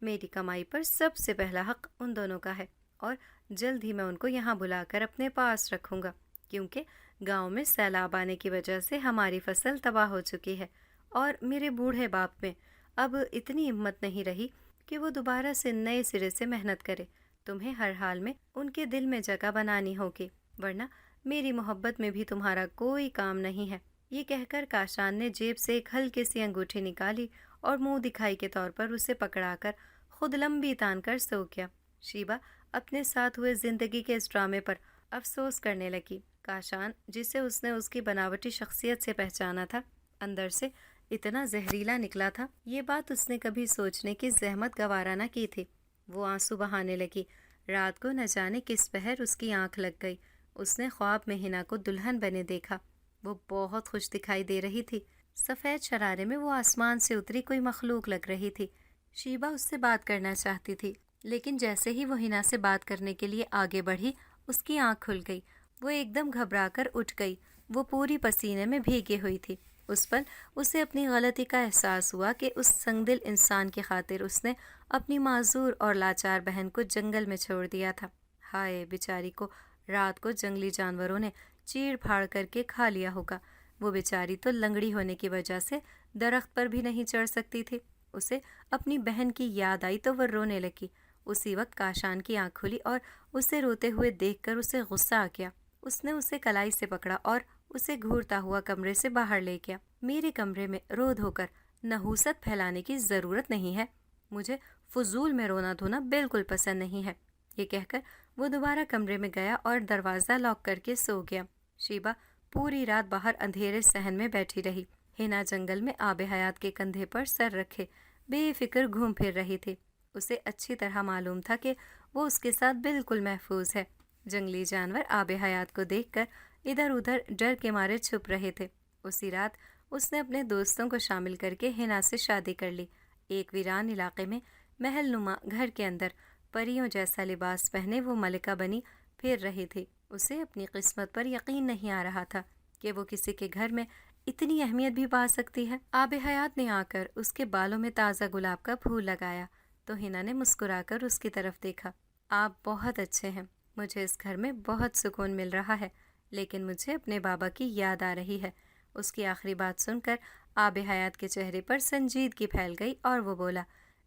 میری کمائی پر سب سے پہلا حق ان دونوں کا ہے، اور جلد ہی میں ان کو یہاں بلا کر اپنے پاس رکھوں گا، کیونکہ گاؤں میں سیلاب آنے کی وجہ سے ہماری فصل تباہ ہو چکی ہے، اور میرے بوڑھے باپ میں اب اتنی ہمت نہیں رہی کہ وہ دوبارہ سے نئے سرے سے محنت کرے۔ تمہیں ہر حال میں ان کے دل میں جگہ بنانی ہوگی، ورنہ میری محبت میں بھی تمہارا کوئی کام نہیں ہے۔ یہ کہہ کر کاشان نے جیب سے ایک ہلکی سی انگوٹھی نکالی اور منہ دکھائی کے طور پر اسے پکڑا کر خود لمبی تان کر سو گیا۔ شیبا اپنے ساتھ ہوئے زندگی کے اس ڈرامے پر افسوس کرنے لگی۔ کاشان، جسے اس نے اس کی بناوٹی شخصیت سے پہچانا تھا، اندر سے اتنا زہریلا نکلا تھا، یہ بات اس نے کبھی سوچنے کی زحمت گوارا نہ کی تھی۔ وہ آنسو بہانے لگی۔ رات کو نہ جانے کس پہر اس کی آنکھ لگ گئی۔ اس نے خواب میں ہنا کو دلہن بنے دیکھا۔ وہ بہت خوش دکھائی دے رہی تھی۔ سفید شرارے میں وہ آسمان سے اتری کوئی مخلوق لگ رہی تھی۔ شیبا اس سے بات کرنا چاہتی تھی، لیکن جیسے ہی وہ ہنا سے بات کرنے کے لیے آگے بڑھی، اس کی آنکھ کھل گئی۔ وہ ایک دم گھبرا کر اٹھ گئی۔ وہ پوری پسینے میں بھیگی ہوئی تھی۔ اس پل اسے اپنی غلطی کا احساس ہوا کہ اس سنگدل انسان کی خاطر اس نے اپنی معذور اور لاچار بہن کو جنگل میں چھوڑ دیا تھا۔ ہائے بیچاری کو رات کو جنگلی جانوروں نے چیڑ پھاڑ کر کے کھا لیا ہوگا۔ وہ بیچاری تو لنگڑی ہونے کی وجہ سے درخت پر بھی نہیں چڑھ سکتی تھی۔ اسے اپنی بہن کی یاد آئی تو وہ رونے لگی۔ اسی وقت کاشان کی آنکھ کھلی اور اسے روتے ہوئے دیکھ کر اسے غصہ آ گیا۔ اس نے اسے کلائی سے پکڑا اور اسے گھورتا ہوا کمرے سے باہر لے گیا۔ میرے کمرے میں رو دھو کر نحوست پھیلانے کی ضرورت نہیں ہے۔ مجھے فضول میں رونا دھونا بالکل پسند نہیں ہے۔ یہ کہہ کر وہ دوبارہ کمرے میں گیا اور دروازہ لاک کر کے سو گیا۔ شیبا پوری رات باہر اندھیرے صحن میں بیٹھی رہی۔ ہنا جنگل میں آب حیات کے کندھے پر سر رکھے بے فکر گھوم پھر رہی تھی۔ اسے اچھی طرح معلوم تھا کہ وہ اس کے ساتھ بالکل محفوظ ہے۔ جنگلی جانور آب حیات کو دیکھ کر ادھر ادھر ڈر کے مارے چھپ رہے تھے۔ اسی رات اس نے اپنے دوستوں کو شامل کر کے ہنا سے شادی کر لی۔ ایک ویران علاقے میں محل نما گھر کے اندر پریوں جیسا لباس پہنے وہ ملکہ بنی پھر رہی تھی۔ اسے اپنی قسمت پر یقین نہیں آ رہا تھا کہ وہ کسی کے گھر میں اتنی اہمیت بھی پا سکتی ہے۔ آب حیات نے آ کر اس کے بالوں میں تازہ گلاب کا پھول لگایا تو ہنا نے مسکرا کر اس کی طرف دیکھا۔ آپ بہت اچھے ہیں، مجھے اس گھر میں بہت سکون مل رہا ہے، لیکن مجھے اپنے بابا کی یاد آ رہی ہے۔ اس کی آخری بات سن کر آب حیات کے چہرے پر سنجیدگی پھیل گئی اور وہ بولا،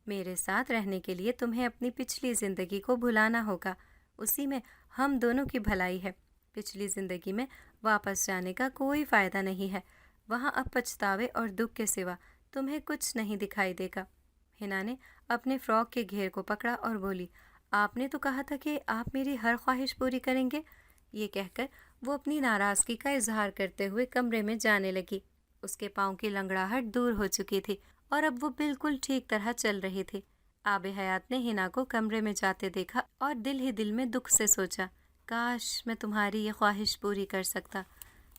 میرے ساتھ رہنے کے لیے تمہیں اپنی پچھلی زندگی کو بھلانا ہوگا، اسی میں ہم دونوں کی بھلائی ہے۔ پچھلی زندگی میں واپس جانے کا کوئی فائدہ نہیں ہے، وہاں اب پچھتاوے اور دکھ کے سوا تمہیں کچھ نہیں دکھائی دے گا۔ ہنا نے اپنے فراک کے گھیر کو پکڑا اور بولی، آپ نے تو کہا تھا کہ آپ میری ہر خواہش پوری کریں گے۔ یہ کہہ کر وہ اپنی ناراضگی کا اظہار کرتے ہوئے کمرے میں جانے لگی۔ اس کے پاؤں کی لنگڑاہٹ دور ہو چکی تھی اور اب وہ بالکل ٹھیک طرح چل رہی تھی۔ آب حیات نے ہنا کو کمرے میں جاتے دیکھا اور دل ہی دل میں دکھ سے سوچا، کاش میں تمہاری یہ خواہش پوری کر سکتا۔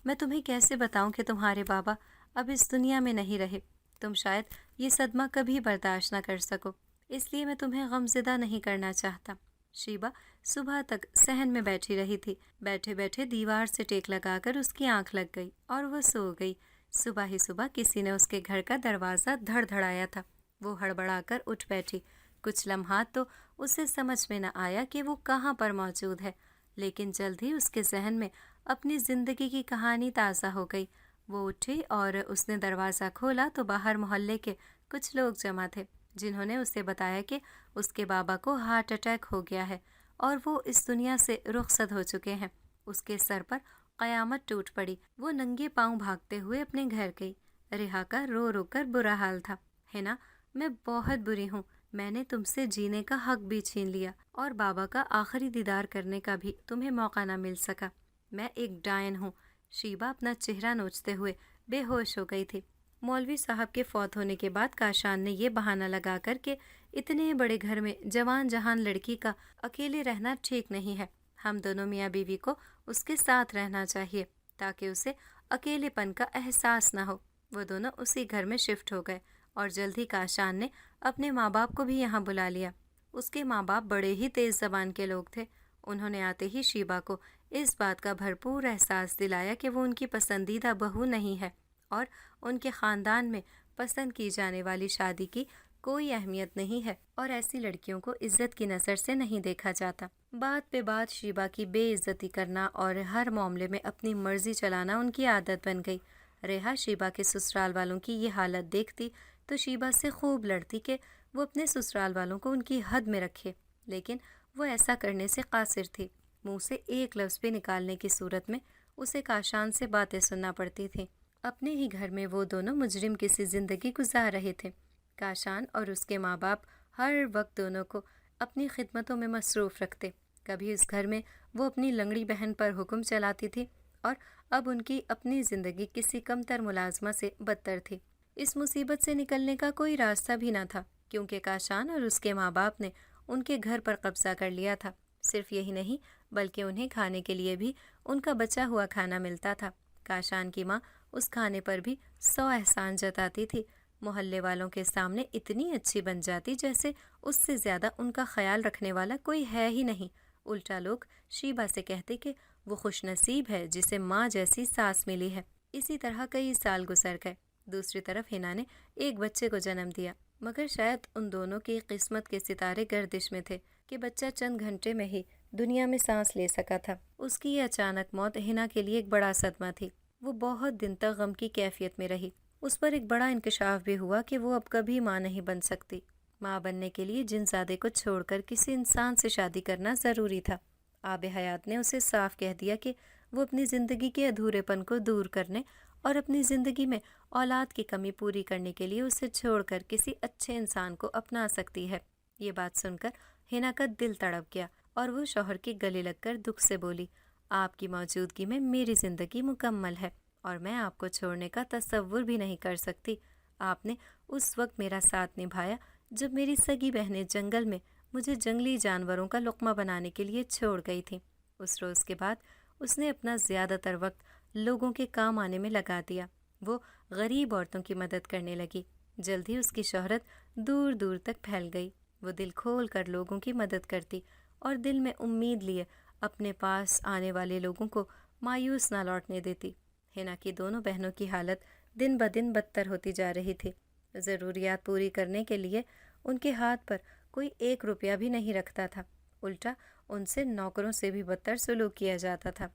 میں تمہیں کیسے بتاؤں کہ تمہارے بابا اب اس دنیا میں نہیں رہے۔ تم شاید یہ صدمہ کبھی برداشت نہ کر سکو، اس لیے میں تمہیں غمزدہ نہیں کرنا چاہتا۔ شیبا صبح تک صحن میں بیٹھی رہی تھی۔ بیٹھے بیٹھے دیوار سے ٹیک لگا کر اس کی آنکھ لگ گئی اور وہ سو گئی۔ صبح ہی صبح کسی نے اس کے گھر کا دروازہ دھڑ دھڑایا تھا۔ وہ ہڑبڑا کر اٹھ بیٹھی۔ کچھ لمحات تو اسے سمجھ میں نہ آیا کہ وہ کہاں پر موجود ہے، لیکن جلد ہی اس کے ذہن میں اپنی زندگی کی کہانی تازہ ہو گئی۔ وہ اٹھی اور اس نے دروازہ کھولا تو باہر محلے کے کچھ لوگ جمع تھے، جنہوں نے اسے بتایا کہ اس کے بابا کو ہارٹ اٹیک ہو گیا ہے اور وہ اس دنیا سے رخصت ہو چکے ہیں۔ اس کے سر پر قیامت ٹوٹ پڑی۔ وہ ننگے پاؤں بھاگتے ہوئے اپنے گھر گئی۔ رہا کا رو رو کر برا حال تھا۔ ہنا، میں بہت بری ہوں، میں نے تم سے جینے کا حق بھی چھین لیا اور بابا کا آخری دیدار کرنے کا بھی تمہیں موقع نہ مل سکا۔ میں ایک ڈائن ہوں۔ شیبا اپنا چہرہ نوچتے ہوئے بے ہوش ہو گئی تھی۔ مولوی صاحب کے فوت ہونے کے بعد کاشان نے یہ بہانہ لگا کر کہ اتنے بڑے گھر میں جوان جہان لڑکی کا اکیلے رہنا ٹھیک نہیں ہے، ہم دونوں میاں بیوی کو اس کے ساتھ رہنا چاہیے تاکہ اسے اکیلے پن کا احساس نہ ہو۔ وہ دونوں اسی گھر میں شفٹ ہو گئے اور جلد ہی کاشان نے اپنے ماں باپ کو بھی یہاں بلا لیا۔ اس کے ماں باپ بڑے ہی تیز زبان کے لوگ تھے۔ انہوں نے آتے ہی شیبا کو اس بات کا بھرپور احساس دلایا کہ وہ ان کی پسندیدہ بہو نہیں ہے اور ان کے خاندان میں پسند کی جانے والی شادی کی کوئی اہمیت نہیں ہے اور ایسی لڑکیوں کو عزت کی نظر سے نہیں دیکھا جاتا۔ بات پہ بات شیبا کی بے عزتی کرنا اور ہر معاملے میں اپنی مرضی چلانا ان کی عادت بن گئی۔ ریحا شیبا کے سسرال والوں کی یہ حالت دیکھتی تو شیبہ سے خوب لڑتی کہ وہ اپنے سسرال والوں کو ان کی حد میں رکھے، لیکن وہ ایسا کرنے سے قاصر تھی۔ منہ سے ایک لفظ بھی نکالنے کی صورت میں اسے کاشان سے باتیں سننا پڑتی تھیں۔ اپنے ہی گھر میں وہ دونوں مجرم کی سی زندگی گزار رہے تھے۔ کاشان اور اس کے ماں باپ ہر وقت دونوں کو اپنی خدمتوں میں مصروف رکھتے۔ کبھی اس گھر میں وہ اپنی لنگڑی بہن پر حکم چلاتی تھی اور اب ان کی اپنی زندگی کسی کمتر ملازمہ سے بدتر تھی۔ اس مصیبت سے نکلنے کا کوئی راستہ بھی نہ تھا، کیونکہ کاشان اور اس کے ماں باپ نے ان کے گھر پر قبضہ کر لیا تھا۔ صرف یہی نہیں بلکہ انہیں کھانے کے لیے بھی ان کا بچا ہوا کھانا ملتا تھا۔ کاشان کی ماں اس کھانے پر بھی 100 احسان جتاتی تھی۔ محلے والوں کے سامنے اتنی اچھی بن جاتی جیسے اس سے زیادہ ان کا خیال رکھنے والا کوئی ہے ہی نہیں۔ الٹا لوگ شیبہ سے کہتے کہ وہ خوش نصیب ہے جسے ماں جیسی ساس ملی ہے۔ اسی طرح کئی سال گزر گئے۔ دوسری طرف حنا نے ایک بچے کو جنم دیا، مگر شاید ان دونوں کی قسمت کے ستارے گردش میں تھے کہ بچہ چند گھنٹے میں ہی دنیا میں سانس لے سکا تھا۔ اس کی یہ اچانک موت حنا کے لیے ایک بڑا صدمہ تھی۔ وہ بہت دن تک غم کی کیفیت میں رہی۔ اس پر ایک بڑا انکشاف بھی ہوا کہ وہ اب کبھی ماں نہیں بن سکتی۔ ماں بننے کے لیے جنزادے کو چھوڑ کر کسی انسان سے شادی کرنا ضروری تھا۔ آب حیات نے اسے صاف کہہ دیا کہ وہ اپنی زندگی کے ادھورے پن کو دور کرنے اور اپنی زندگی میں اولاد کی کمی پوری کرنے کے لیے اسے چھوڑ کر کسی اچھے انسان کو اپنا سکتی ہے۔ یہ بات سن کر حنا کا دل تڑپ گیا اور وہ شوہر کے گلے لگ کر دکھ سے بولی، آپ کی موجودگی میں میری زندگی مکمل ہے اور میں آپ کو چھوڑنے کا تصور بھی نہیں کر سکتی۔ آپ نے اس وقت میرا ساتھ نبھایا جب میری سگی بہنیں جنگل میں مجھے جنگلی جانوروں کا لقمہ بنانے کے لیے چھوڑ گئی تھیں۔ اس روز کے بعد اس نے اپنا زیادہ تر وقت لوگوں کے کام آنے میں لگا دیا۔ وہ غریب عورتوں کی مدد کرنے لگی۔ جلد ہی اس کی شہرت دور دور تک پھیل گئی۔ وہ دل کھول کر لوگوں کی مدد کرتی اور دل میں امید لیے اپنے پاس آنے والے لوگوں کو مایوس نہ لوٹنے دیتی۔ حنا کی دونوں بہنوں کی حالت دن بدن بدتر ہوتی جا رہی تھی۔ ضروریات پوری کرنے کے لیے ان کے ہاتھ پر کوئی 1 روپیہ بھی نہیں رکھتا تھا۔ الٹا ان سے نوکروں سے بھی بدتر سلوک کیا جاتا تھا۔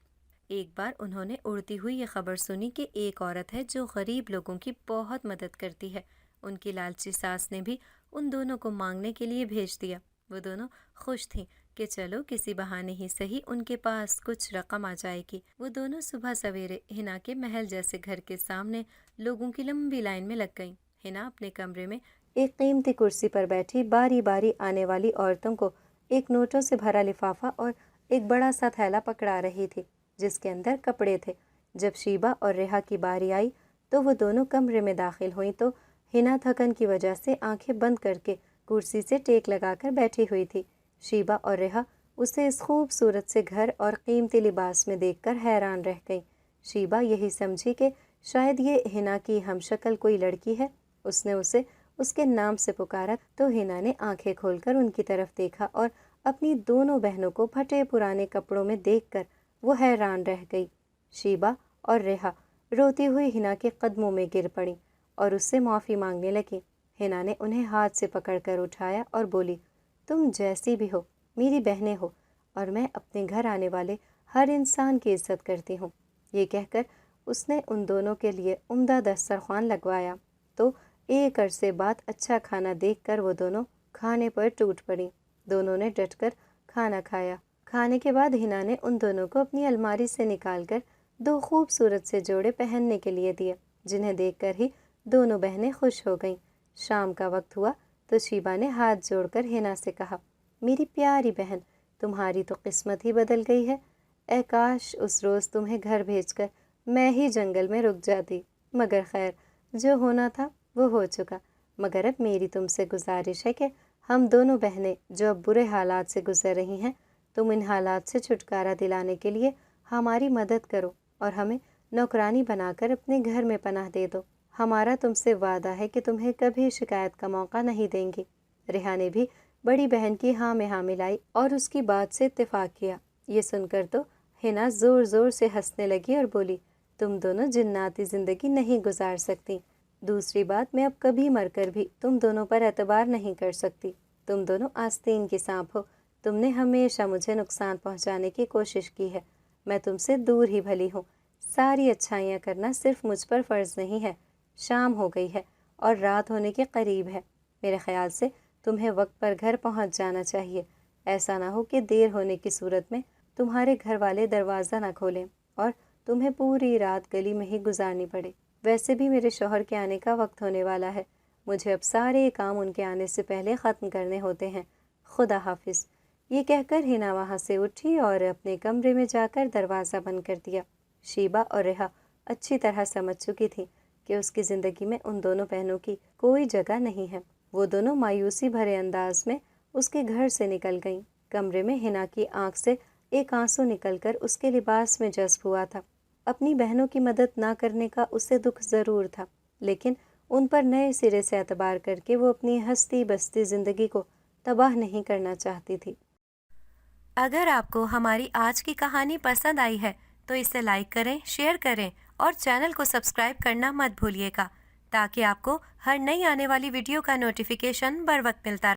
ایک بار انہوں نے اڑتی ہوئی یہ خبر سنی کہ ایک عورت ہے جو غریب لوگوں کی بہت مدد کرتی ہے۔ ان کی لالچی ساس نے بھی ان دونوں کو مانگنے کے لیے بھیج دیا۔ وہ دونوں خوش تھیں کہ چلو کسی بہانے ہی صحیح ان کے پاس کچھ رقم آ جائے گی۔ وہ دونوں صبح سویرے حنا کے محل جیسے گھر کے سامنے لوگوں کی لمبی لائن میں لگ گئیں۔ حنا اپنے کمرے میں ایک قیمتی کرسی پر بیٹھی باری باری آنے والی عورتوں کو ایک نوٹوں سے بھرا لفافہ اور ایک بڑا سا تھیلا پکڑا رہی تھی جس کے اندر کپڑے تھے۔ جب شیبہ اور ریحا کی باری آئی تو وہ دونوں کمرے میں داخل ہوئیں تو حنا تھکن کی وجہ سے آنکھیں بند کر کے کرسی سے ٹیک لگا کر بیٹھی ہوئی تھی۔ شیبہ اور ریحا اسے اس خوبصورت سے گھر اور قیمتی لباس میں دیکھ کر حیران رہ گئیں۔ شیبہ یہی سمجھی کہ شاید یہ حنا کی ہم شکل کوئی لڑکی ہے۔ اس نے اسے اس کے نام سے پکارا تو حنا نے آنکھیں کھول کر ان کی طرف دیکھا اور اپنی دونوں بہنوں کو پھٹے پرانے کپڑوں میں دیکھ کر وہ حیران رہ گئی۔ شیبہ اور ریحا روتی ہوئی حنا کے قدموں میں گر پڑیں اور اس سے معافی مانگنے لگیں۔ حنا نے انہیں ہاتھ سے پکڑ کر اٹھایا اور بولی، تم جیسی بھی ہو میری بہنیں ہو اور میں اپنے گھر آنے والے ہر انسان کی عزت کرتی ہوں۔ یہ کہہ کر اس نے ان دونوں کے لیے عمدہ دسترخوان لگوایا تو ایک عرصے بعد اچھا کھانا دیکھ کر وہ دونوں کھانے پر ٹوٹ پڑیں۔ دونوں نے ڈٹ کر کھانا کھایا۔ کھانے کے بعد حنا نے ان دونوں کو اپنی الماری سے نکال کر 2 خوبصورت سے جوڑے پہننے کے لیے دیے، جنہیں دیکھ کر ہی دونوں بہنیں خوش ہو گئیں۔ شام کا وقت ہوا تو شیبہ نے ہاتھ جوڑ کر حنا سے کہا، میری پیاری بہن، تمہاری تو قسمت ہی بدل گئی ہے۔ اے کاش اس روز تمہیں گھر بھیج کر میں ہی جنگل میں رک جاتی، مگر خیر جو ہونا تھا وہ ہو چکا۔ مگر اب میری تم سے گزارش ہے کہ ہم دونوں بہنیں جو اب برے حالات سے گزر رہی ہیں، تم ان حالات سے چھٹکارا دلانے کے لیے ہماری مدد کرو اور ہمیں نوکرانی بنا کر اپنے گھر میں پناہ دے دو۔ ہمارا تم سے وعدہ ہے کہ تمہیں کبھی شکایت کا موقع نہیں دیں گی۔ ریحا نے بھی بڑی بہن کی ہاں میں ہاں ملائی اور اس کی بات سے اتفاق کیا۔ یہ سن کر تو حنا زور زور سے ہنسنے لگی اور بولی، تم دونوں جناتی زندگی نہیں گزار سکتی۔ دوسری بات، میں اب کبھی مر کر بھی تم دونوں پر اعتبار نہیں کر سکتی۔ تم دونوں آستین کی سانپ ہو۔ تم نے ہمیشہ مجھے نقصان پہنچانے کی کوشش کی ہے۔ میں تم سے دور ہی بھلی ہوں۔ ساری اچھائیاں کرنا صرف مجھ پر فرض نہیں ہے۔ شام ہو گئی ہے اور رات ہونے کے قریب ہے۔ میرے خیال سے تمہیں وقت پر گھر پہنچ جانا چاہیے۔ ایسا نہ ہو کہ دیر ہونے کی صورت میں تمہارے گھر والے دروازہ نہ کھولیں اور تمہیں پوری رات گلی میں ہی گزارنی پڑے۔ ویسے بھی میرے شوہر کے آنے کا وقت ہونے والا ہے، مجھے اب سارے کام ان کے آنے سے پہلے ختم کرنے ہوتے ہیں۔ خدا حافظ۔ یہ کہہ کر ہنا وہاں سے اٹھی اور اپنے کمرے میں جا کر دروازہ بند کر دیا۔ شیبہ اور ریحا اچھی طرح سمجھ چکی تھیں کہ اس کی زندگی میں ان دونوں بہنوں کی کوئی جگہ نہیں ہے۔ وہ دونوں مایوسی بھرے انداز میں اس کے گھر سے نکل گئیں۔ کمرے میں ہنا کی آنکھ سے ایک آنسو نکل کر اس کے لباس میں جذب ہوا تھا۔ اپنی بہنوں کی مدد نہ کرنے کا اسے دکھ ضرور تھا، لیکن ان پر نئے سرے سے اعتبار کر کے وہ اپنی ہستی بستی زندگی کو تباہ نہیں کرنا چاہتی تھی۔ اگر آپ کو ہماری آج کی کہانی پسند آئی ہے تو اسے لائک کریں، شیئر کریں اور چینل کو سبسکرائب کرنا مت بھولیے گا تاکہ آپ کو ہر نئی آنے والی ویڈیو کا نوٹیفیکیشن بر وقت ملتا رہے۔